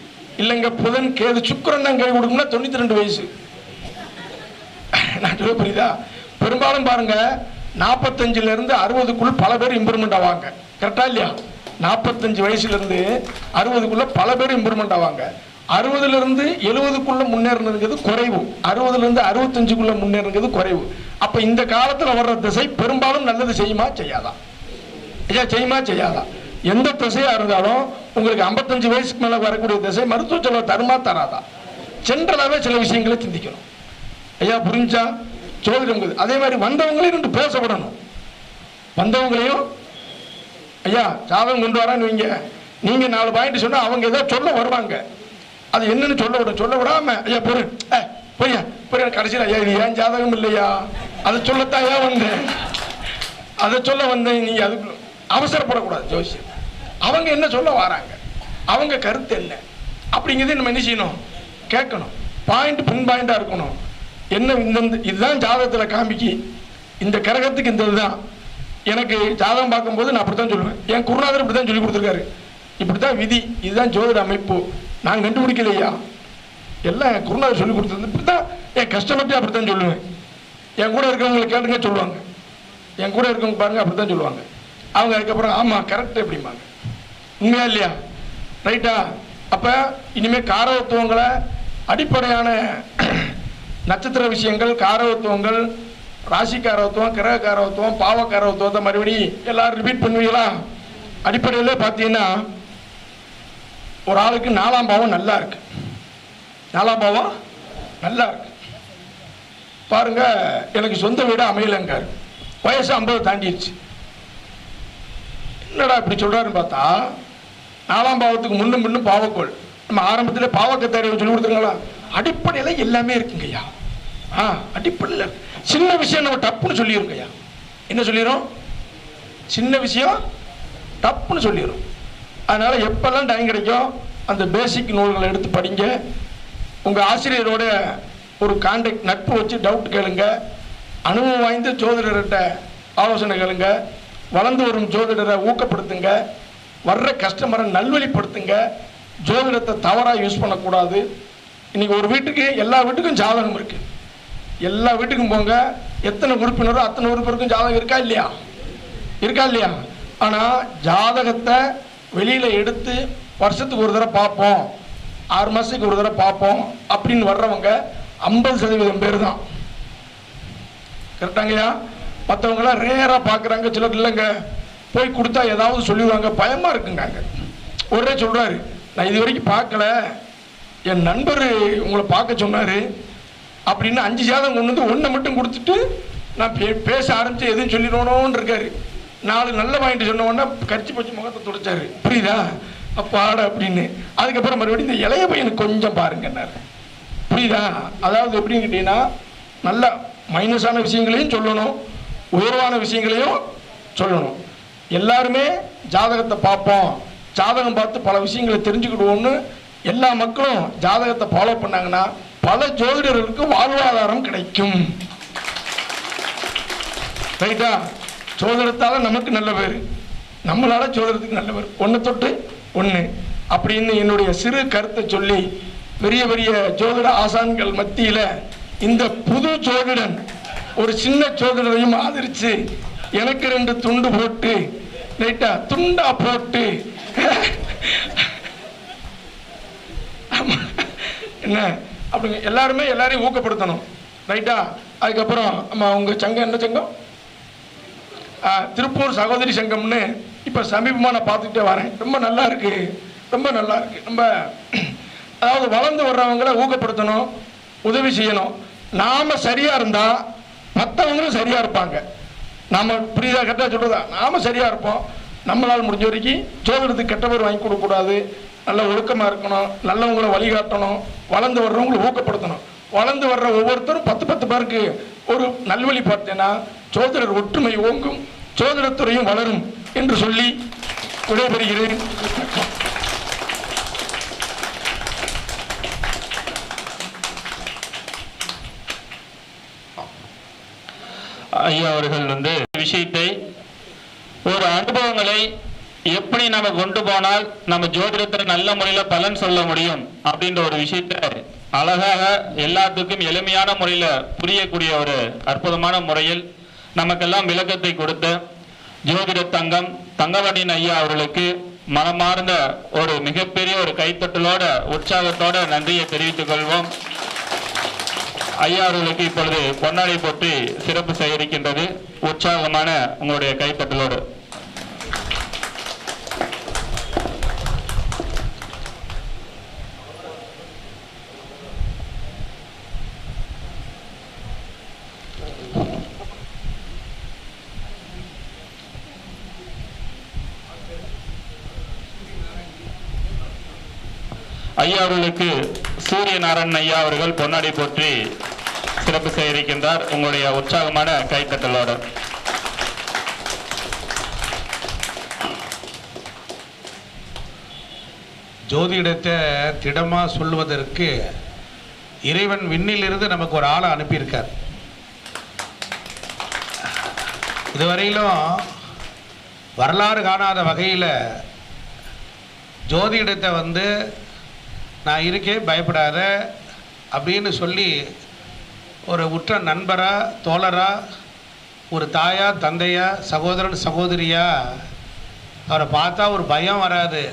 இல்லைங்க. புதன் கேது சுக்கிரன் தான் கை கொடுக்கும்னா 92 வயசு. நான் சொல்ல புரியுதா? பெரும்பாலும் பாருங்க 45ல இருந்து 60க்குள்ள பல பேர் இம்ப்ரூவ்மெண்ட் ஆவாங்க. கரெக்டா இல்லையா? 45 வயசுல இருந்து 60க்குள்ள பல பேர் இம்ப்ரூவ்மெண்ட் ஆவாங்க. 60ல இருந்து 70க்குள்ள முன்னேறினது குறைவு, 60ல இருந்து 65க்குள்ள முன்னேறினது குறைவு. அப்ப இந்த காலத்துல வர்ற திசை பெரும்பாலும் நல்லது செய்யுமா செய்யாதா? ஐயா செய்யுமா செய்யாதா? எந்த திசையா இருந்தாலும் உங்களுக்கு 55 வயசுக்கு மேல வரக்கூடிய திசை மருத்துவ செலவு தருமா தராதா? ஜென்ரலாவே சில விஷயங்களை சிந்திக்கணும். ஐயா புரிஞ்சா? ஜோதிடம் அதே மாதிரி வந்தவங்களையும் 2 பேசப்படணும். வந்தவங்களையும் ஐயா ஜாதகம் கொண்டு வரான்னு வைங்க, நீங்க 4 பாயிண்ட் சொன்னா அவங்க ஏதோ சொல்ல வருவாங்க. அது என்னன்னு சொல்ல விடாம ஐயா பொறு பொய்யா கடைசியில் ஐயா இது ஏன் ஜாதகம் இல்லையா அதை சொல்லத்தான் ஏன் வந்தேன், அதை சொல்ல வந்தேன். நீங்க அதுக்கு அவசரப்படக்கூடாது. ஜோசியம் அவங்க என்ன சொல்ல வராங்க, அவங்க கருத்து என்ன அப்படிங்கிறது நம்ம என்ன செய்யணும், கேட்கணும். பாயிண்ட் பின் பாயிண்டா இருக்கணும். என்ன இந்த இதுதான் ஜாதகத்தில் காமிக்கு, இந்த கிரகத்துக்கு இந்த இதுதான். எனக்கு ஜாதகம் பார்க்கும்போது நான் அப்படித்தான் சொல்லுவேன். என் குருநாதர் இப்படித்தான் சொல்லி கொடுத்துருக்காரு, இப்படித்தான் விதி, இதுதான் ஜோதிட அமைப்பு. நான் கண்டுபிடிக்கலையா, எல்லாம் என் குருநாதர் சொல்லி கொடுத்தது. இப்படித்தான் என் கஷ்டப்பட்டு அப்படித்தான் சொல்லுவேன். என் கூட இருக்கிறவங்களை கேளுங்க சொல்லுவாங்க, என் கூட இருக்கவங்க பாருங்க அப்படித்தான் சொல்லுவாங்க. அவங்க அதுக்கப்புறம் ஆமா கரெக்ட் எப்படிம்பாங்க. உண்மையா இல்லையா? ரைட்டா? அப்ப இனிமே காரகத்துவங்களை அடிப்படையான நட்சத்திர விஷயங்கள், காரகத்துவங்கள், ராசி காரகத்துவம், கிரக காரகத்துவம், பாவ காரகத்துவத்தை மறுபடியும் எல்லாரும் ரிப்பீட் பண்ணுவீங்களா? அடிப்படையிலே பார்த்தீங்கன்னா ஒரு ஆளுக்கு 4ஆம் பாவம் நல்லா இருக்கு. 4ஆம் பாவம் நல்லா இருக்கு பாருங்க. எனக்கு சொந்த வீடு அமையலங்காரு, வயசு 50 தாண்டிடுச்சு. என்னடா இப்படி சொல்றாருன்னு பார்த்தா 4ஆம் பாவத்துக்கு முன்னும் பாவக்கோள். நம்ம ஆரம்பத்தில் பாவக்கத்தாரியை சொல்லி கொடுத்துருங்களா? அடிப்படையில் எல்லாமே இருக்குங்கய்யா. அடிப்படையில் சின்ன விஷயம் நம்ம டப்புன்னு சொல்லிடுங்கய்யா. என்ன சொல்லிடும்? சின்ன விஷயம் டப்புன்னு சொல்லிடும். அதனால எப்பெல்லாம் டைம் கிடைக்கும் அந்த பேசிக் நூல்களை எடுத்து படிங்க. உங்க ஆசிரியரோட ஒரு கான்டாக்ட் நட்பு வச்சு டவுட் கேளுங்க. அனுபவம் வாய்ந்த ஜோதிடர்கிட்ட ஆலோசனை கேளுங்க. வளர்ந்து வரும் ஜோதிடரை ஊக்கப்படுத்துங்க. வர்ற கஸ்டமரை நல்வழிப்படுத்துங்க. ஜோதிடத்தை தவறாக யூஸ் பண்ணக்கூடாது. இன்னைக்கு ஒரு வீட்டுக்கு எல்லா வீட்டுக்கும் ஜாதகம் இருக்கு. எல்லா வீட்டுக்கும் போங்க, எத்தனை உறுப்பினரோ அத்தனை உறுப்பினருக்கும் ஜாதகம் இருக்கா இல்லையா? இருக்கா இல்லையா? ஆனால் ஜாதகத்தை வெளியில எடுத்து வருஷத்துக்கு ஒரு தடவை பார்ப்போம், 6 மாசத்துக்கு ஒரு தடவை பார்ப்போம் அப்படின்னு வர்றவங்க 50% பேர் தான். கரெக்டாங்கய்யா? மற்றவங்களாம் ரேரா பார்க்குறாங்க. சிலர் இல்லைங்க போய் கொடுத்தா ஏதாவது சொல்லிடுவாங்க, பயமா இருக்குங்க. ஒரே சொல்றாரு, நான் இது வரைக்கும் பார்க்கல, என் நண்பர் உங்களை பார்க்க சொன்னாரு அப்படின்னு 5 ஜாதகம் கொண்டு வந்து 1 மட்டும் கொடுத்துட்டு நான் பேச ஆரம்பிச்சு எதுவும் சொல்லிடணும்னு இருக்காரு. 4 நல்ல பாயிண்ட் சொன்ன உடனே கரிச்சி போச்சு முகத்தை துடைச்சாரு. புரியுதா? அப்பாட அப்படின்னு. அதுக்கப்புறம் மறுபடியும் இந்த இளைய பையனுக்கு கொஞ்சம் பாருங்கன்னாரு. புரியுதா? அதாவது எப்படின்னு கேட்டீங்கன்னா நல்ல மைனஸான விஷயங்களையும் சொல்லணும், உயர்வான விஷயங்களையும் சொல்லணும். எல்லாருமே ஜாதகத்தை பார்ப்போம், ஜாதகம் பார்த்து பல விஷயங்களை தெரிஞ்சுக்கிடுவோம்னு எல்லா மக்களும் ஜாதகத்தை ஃபாலோ பண்ணாங்கன்னா பல ஜோதிடர்களுக்கு வாழ்வாதாரம் கிடைக்கும். ரைட்டா? ஜோதிடத்தால நமக்கு நல்ல பேர், நம்மளால ஜோதிடத்துக்கு நல்ல பேர். 1 தொட்டு 1 அப்படின்னு என்னுடைய சிறு கருத்தை சொல்லி பெரிய பெரிய ஜோதிட ஆசான்கள் மத்தியில் இந்த புது ஜோதிடன் ஒரு சின்ன ஜோதிடரையும் ஆதரிச்சு எனக்கு 2 துண்டு போட்டு ரைட்டா துண்டா போட்டு என்ன அப்படிங்க எல்லாருமே எல்லாரையும் ஊக்கப்படுத்தணும் ரைட்டா. அதுக்கப்புறம் நம்ம உங்க சங்கம் என்ன சங்கம்? திருப்பூர் சகோதரி சங்கம்னு இப்போ சமீபமாக நான் பார்த்துக்கிட்டே வரேன். ரொம்ப நல்லா இருக்கு, ரொம்ப நல்லா இருக்கு. நம்ம அதாவது வளர்ந்து வர்றவங்களை ஊக்கப்படுத்தணும், உதவி செய்யணும். நாம சரியா இருந்தா மற்றவங்களும் சரியா இருப்பாங்க. நாம புரியுதா? கரெக்டாக சொல்றதா? நாம சரியா இருப்போம். நம்மளால் முடிஞ்ச வரைக்கும் ஜோதிடத்துக்கு கெட்ட பேர் வாங்கி கொடுக்கக்கூடாது. நல்ல ஒழுக்கமாக இருக்கணும், நல்லவங்களை வழிகாட்டணும், வளர்ந்து வர்றவங்களை ஊக்கப்படுத்தணும். வளர்ந்து வர்ற ஒவ்வொருத்தரும் 10 பேருக்கு ஒரு நல்வழி பார்த்தேன்னா ஜோதிடர் ஒற்றுமை ஓங்கும், ஜோதிடத்துறையும் வளரும் என்று சொல்லி விடைபெறுகிறேன். ஐயா அவர்கள் விஷயத்தை ஒரு அனுபவங்களை எப்படி நம்ம கொண்டு போனால் நம்ம ஜோதிடத்தில் நல்ல முறையில் பலன் சொல்ல முடியும் அப்படின்ற ஒரு விஷயத்தை அழகாக எல்லாத்துக்கும் எளிமையான முறையில் புரியக்கூடிய ஒரு அற்புதமான முறையில் நமக்கெல்லாம் விளக்கத்தை கொடுத்த ஜோதிட தங்கம் தங்கவண்டின் ஐயா அவர்களுக்கு மனமார்ந்த ஒரு மிகப்பெரிய ஒரு கைத்தட்டலோட உற்சாகத்தோட நன்றியை தெரிவித்துக் கொள்வோம். ஐயா அவர்களுக்கு இப்பொழுது பொன்னாடை போற்றி சிறப்பு சேகரிக்கின்றது. உற்சாகமான உங்களுடைய கைத்தட்டலோடு. ஐயா அவர்களுக்கு சூரிய நாராயணன் ஐயா அவர்கள் பொன்னாடி போற்றி சிறப்பு சேகரிக்கின்றார். உங்களுடைய உற்சாகமான கைத்தட்டலோடு. ஜோதிடத்தை திடமா சொல்வதற்கு இறைவன் விண்ணிலிருந்து நமக்கு ஒரு ஆளை அனுப்பியிருக்கார். இதுவரையிலும் வரலாறு காணாத வகையில் ஜோதிடத்தை நான் இருக்கேன் பயப்படாத அப்படின்னு சொல்லி ஒரு உற்ற நண்பரா தோழரா ஒரு தாயா தந்தையா சகோதரன் சகோதரியா அவரை பார்த்தா ஒரு பயம் வராது,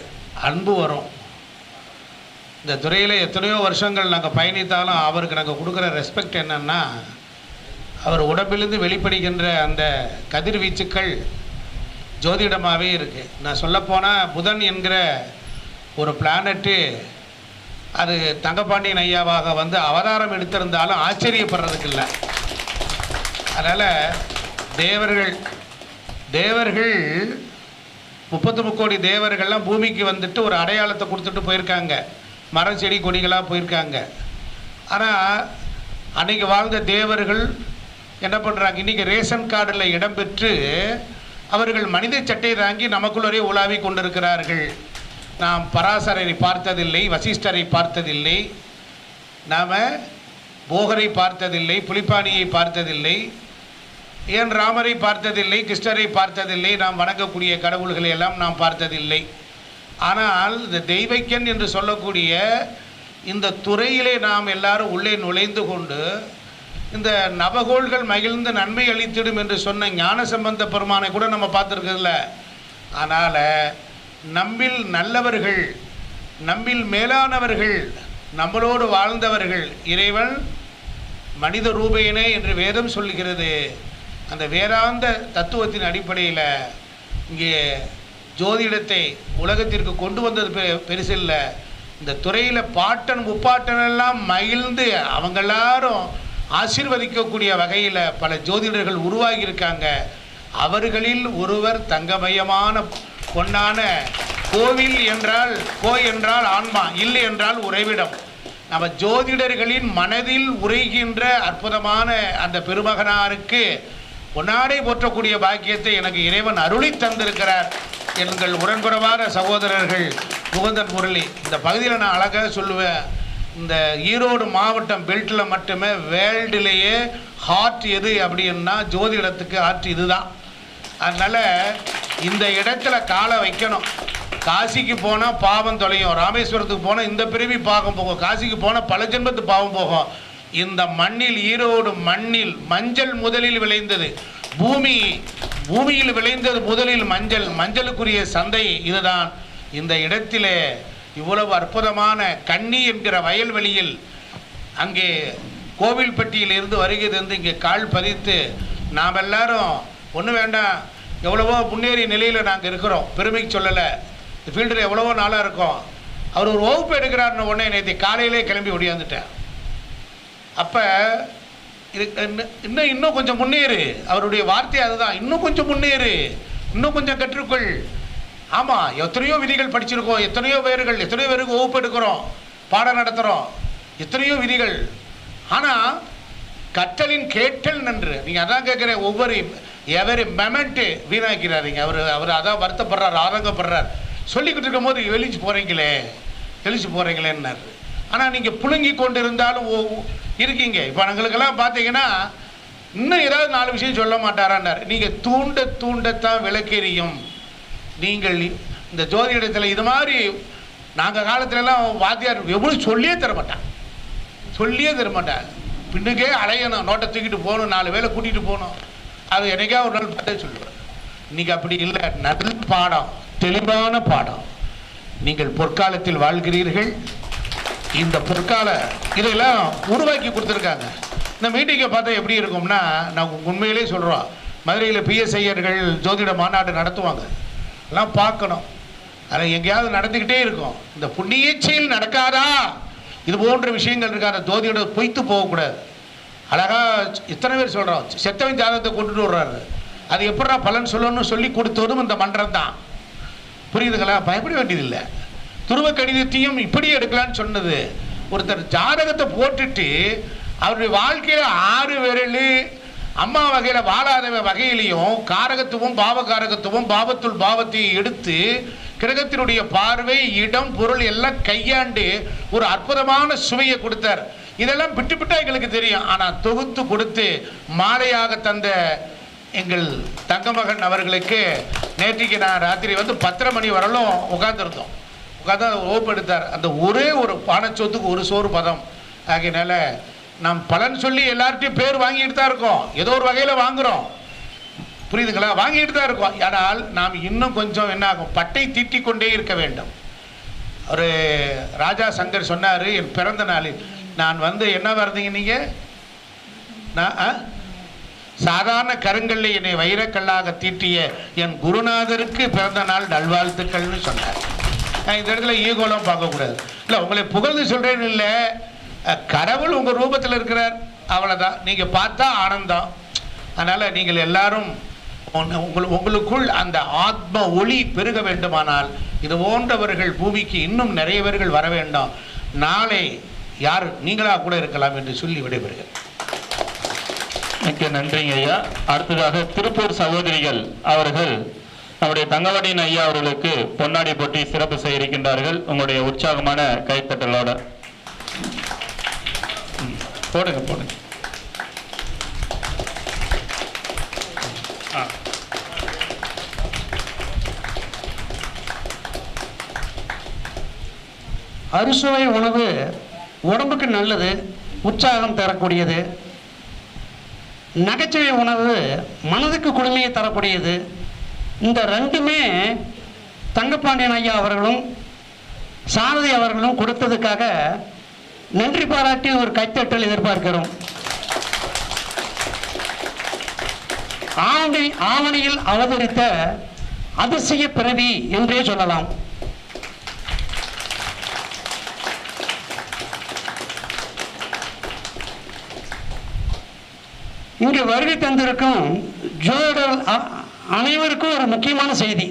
அன்பு வரும். இந்த துறையில் எத்தனையோ வருஷங்கள் நாங்கள் பயணித்தாலும் அவருக்கு நாங்கள் கொடுக்குற ரெஸ்பெக்ட் என்னன்னா, அவர் உடம்பிலிருந்து வெளிப்படுகின்ற அந்த கதிர்வீச்சுக்கள் ஜோதிடமாகவே இருக்குது. நான் சொல்லப்போனால் புதன் என்கிற ஒரு பிளானட்டு அது தங்கப்பாண்டியன் ஐயாவாக அவதாரம் எடுத்திருந்தாலும் ஆச்சரியப்படுறதுக்கு இல்லை. அதனால் தேவர்கள் 33 கோடி தேவர்கள்லாம் பூமிக்கு ஒரு அடையாளத்தை கொடுத்துட்டு போயிருக்காங்க, மரம் செடி கொடிகளாக போயிருக்காங்க. ஆனால் அன்றைக்கி வாழ்ந்த தேவர்கள் என்ன பண்ணுறாங்க, இன்றைக்கி ரேஷன் கார்டில் இடம்பெற்று அவர்கள் மனித சட்டை தாங்கி நமக்குள்ளே உலாவி கொண்டிருக்கிறார்கள். நாம் பராசரரை பார்த்ததில்லை, வசிஷ்டரை பார்த்ததில்லை, நாம் போகரை பார்த்ததில்லை, புலிப்பாணியை பார்த்ததில்லை, ஏன் ராமரை பார்த்ததில்லை, கிருஷ்ணரை பார்த்ததில்லை, நாம் வணங்கக்கூடிய கடவுள்களை எல்லாம் நாம் பார்த்ததில்லை. ஆனால் இந்த தெய்வக்கன் என்று சொல்லக்கூடிய இந்த துறையிலே நாம் எல்லாரும் உள்ளே நுழைந்து கொண்டு இந்த நவகோள்கள் மகிழ்ந்து நன்மை அளித்திடும் என்று சொன்ன ஞான சம்பந்த பெருமானை கூட நம்ம பார்த்துருக்கதில்ல. அதனால் நம்மில் நல்லவர்கள், நம்மில் மேலானவர்கள், நம்மளோடு வாழ்ந்தவர்கள், இறைவன் மனித ரூபேனே என்று வேதம் சொல்லுகிறது. அந்த வேதாந்த தத்துவத்தின் அடிப்படையில் இங்கே ஜோதிடத்தை உலகத்திற்கு கொண்டு வந்தது பெருசில்லை. இந்த துறையில் பாட்டன் முப்பாட்டனெல்லாம் மகிழ்ந்து அவங்க எல்லாரும் ஆசீர்வதிக்கக்கூடிய வகையில் பல ஜோதிடர்கள் உருவாகியிருக்காங்க. அவர்களில் ஒருவர் தங்கமயமான பொன்னான கோவில் என்றால் என்றால் ஆன்மா, இல்லை என்றால் உறைவிடம். நம்ம ஜோதிடர்களின் மனதில் உரைகின்ற அற்புதமான அந்த பெருமகனாருக்கு பொன்னாடை போற்றக்கூடிய பாக்கியத்தை எனக்கு இறைவன் அருளி தந்திருக்கிறார். எங்கள் உடன்பிறவாத சகோதரர்கள் முகுந்தன் முரளி இந்த பகுதியில் நான் அழகாக சொல்லுவேன். இந்த ஈரோடு மாவட்டம் பெல்ட்டில் மட்டுமே வேர்ல்டுலேயே ஹார்ட் எது அப்படின்னா ஜோதிடத்துக்கு ஹார்ட் இதுதான். அதனால் இந்த இடத்துல காலை வைக்கணும். காசிக்கு போனால் பாவம் தொலையும், ராமேஸ்வரத்துக்கு போனால் இந்த பிறவி பாவம் போகும், காசிக்கு போனால் பல ஜென்மத்து பாவம் போகும். இந்த மண்ணில், ஈரோடு மண்ணில் மஞ்சள் முதலில் விளைந்தது. பூமியில் விளைந்தது முதலில் மஞ்சள். மஞ்சளுக்குரிய சந்தை இதுதான். இந்த இடத்திலே இவ்வளவு அற்புதமான கன்னி என்கிற வயல்வெளியில் அங்கே கோவில்பட்டியில் இருந்து வருகை தந்து இங்கே கால் பதித்து நாம் எல்லாரும் ஒன்று வேண்டாம், எவ்வளவோ முன்னேறிய நிலையில் நாங்கள் இருக்கிறோம். பெருமைக்கு சொல்லலை, இந்த ஃபீல்டில் எவ்வளவோ நாளாக இருக்கோம். அவர் ஒரு வகுப்பு எடுக்கிறாருன்னு உடனே நேற்று காலையிலே கிளம்பி ஒடியாந்துட்டேன். அப்போ இது இன்னும் கொஞ்சம் முன்னேறு, அவருடைய வார்த்தை அதுதான், இன்னும் கொஞ்சம் முன்னேறு, இன்னும் கொஞ்சம் கற்றுக்கொள். ஆமாம், எத்தனையோ விதிகள் படிச்சிருக்கோம், எத்தனையோ பேருக்கு வகுப்பு எடுக்கிறோம், பாடம் நடத்துகிறோம், எத்தனையோ விதிகள். ஆனால் கற்றலின் கேட்டல் நன்று. நீங்கள் அதான் கேட்குறேன், எவரி மெமெண்ட்டு வீணாக்கிறாருங்க. அவர் அதான் வருத்தப்படுறார், ஆதங்கப்படுறார். சொல்லிக்கிட்டு இருக்கும் போது வெளிச்சு போகிறீங்களேன்னாரு. ஆனால் நீங்கள் புழுங்கி கொண்டு இருந்தாலும் இருக்கீங்க. இப்போ எங்களுக்கெல்லாம் பார்த்தீங்கன்னா இன்னும் ஏதாவது 4 விஷயம் சொல்ல மாட்டாரான்னார். நீங்கள் தூண்டத்தான் விளக்கெரியும். நீங்கள் இந்த ஜோதிடத்தில் இது மாதிரி நாங்கள் காலத்துலலாம் வாத்தியார் எவ்வளோ சொல்லியே தரமாட்டான். பின்னுக்கே அலையணும், நோட்டை தூக்கிட்டு போகணும், 4 வேலை கூட்டிகிட்டு போகணும். அது என்னைக்கா ஒரு நாள் பார்த்தே சொல்லுவார். இன்றைக்கி அப்படி இல்லை, நல்ல பாடம், தெளிவான பாடம். நீங்கள் பொற்காலத்தில் வாழ்கிறீர்கள். இந்த பொற்கால இதெல்லாம் உருவாக்கி கொடுத்துருக்காங்க. இந்த மீட்டிங்கை பார்த்தா எப்படி இருக்கும்னா, நான் உண்மையிலே சொல்கிறோம், மதுரையில் பிஎஸ்ஐயர்கள் ஜோதிட மாநாடு நடத்துவாங்க, எல்லாம் பார்க்கணும். அதை எங்கேயாவது நடந்துக்கிட்டே இருக்கும். இந்த புண்ணிய செயல் நடக்காதா, இது போன்ற விஷயங்கள் இருக்காத. ஜோதிட பொய்த்து போகக்கூடாது. அழகாக இத்தனை பேர் சொல்கிறோம், செத்தவன் ஜாதகத்தை கொண்டுட்டு வர்றாரு. அது எப்படா பலன் சொல்லணும்னு சொல்லி கொடுத்ததும் இந்த மன்றம் தான். புரியுதுங்களா? பயப்பட வேண்டியதில்லை. துருவ கணிதத்தையும் இப்படி எடுக்கலான்னு சொன்னது. ஒருத்தர் ஜாதகத்தை போட்டுட்டு அவருடைய வாழ்க்கையில் 6 விரல் அம்மா வகையில் வாழாத வகையிலையும் காரகத்துவம் பாவகாரகத்துவம் பாவத்துள் பாவத்தை எடுத்து கிரகத்தினுடைய பார்வை, இடம், பொருள் எல்லாம் கையாண்டு ஒரு அற்புதமான சுவையை கொடுத்தார். இதெல்லாம் பிட்டு எங்களுக்கு தெரியும். ஆனால் தொகுத்து கொடுத்து மாலையாக தந்த எங்கள் தங்கமகன் அவர்களுக்கு நேற்றுக்கு நான் ராத்திரி 10:30 மணி வரலும் உட்கார்ந்து அதை ஓப்பெடுத்தார். அந்த ஒரே ஒரு பானச்சோத்துக்கு ஒரு சோறு பதம் ஆகியனால நாம் பலன் சொல்லி எல்லார்ட்டையும் பேர் வாங்கிட்டு தான் இருக்கோம். ஏதோ ஒரு வகையில் வாங்குகிறோம், புரியுதுங்களா? வாங்கிட்டு தான் இருக்கோம். ஆனால் நாம் இன்னும் கொஞ்சம் என்ன ஆகும், பட்டை தீட்டி கொண்டே இருக்க வேண்டும். ஒரு ராஜா சங்கர் சொன்னார், என் பிறந்த நாளில் நான் என்ன வருந்தீங்க நீங்கள், நான் சாதாரண கருங்கல்ல என்னை வைரக்கல்லாக தீட்டிய என் குருநாதருக்கு பிறந்த நாள் நல்வாழ்த்துக்கள்னு சொன்னார். நான் இந்த இடத்துல ஈகோலாம் பார்க்கக்கூடாது. இல்லை, உங்களை புகழ்ந்து சொல்கிறேன்னு இல்லை, கடவுள் உங்கள் ரூபத்தில் இருக்கிறார், அவ்வளோதான். நீங்கள் பார்த்தா ஆனந்தம். அதனால் நீங்கள் எல்லாரும் உங்களுக்குள் அந்த ஆத்ம ஒளி பெருக வேண்டுமானால் இது போன்றவர்கள் பூமிக்கு இன்னும் நிறைய பேர்கள் வர வேண்டும். நாளை யார் நீங்களாக கூட இருக்கலாம் என்று சொல்லி விடைபெறுகிறேன். மிக்க நன்றிங்க ஐயா. அடுத்ததாக திருப்பூர் சகோதரிகள் அவர்கள் நம்முடைய தங்கவடியின் ஐயா அவர்களுக்கு பொன்னாடி போட்டி சிறப்பு செய்ய இருக்கின்றார்கள். உங்களுடைய உற்சாகமான கைத்தட்டலோட போடுங்க. அறுசுவை உணவு உடம்புக்கு நல்லது, உற்சாகம் தரக்கூடியது. நகைச்சுவை உணவு மனதுக்கு குளுமையை தரக்கூடியது. இந்த ரெண்டுமே தங்கப்பாண்டியன் ஐயா அவர்களும் சாரதி அவர்களும் கொடுத்ததுக்காக நன்றி பாராட்டி ஒரு கைத்தட்டல் எதிர்பார்க்கிறோம். ஆவணியில் அவதரித்த அதிசய பிறவி என்றே சொல்லலாம். இங்கு வருகை தந்திருக்கும் ஜோதிடர் அனைவருக்கும் ஒரு முக்கியமான செய்தி.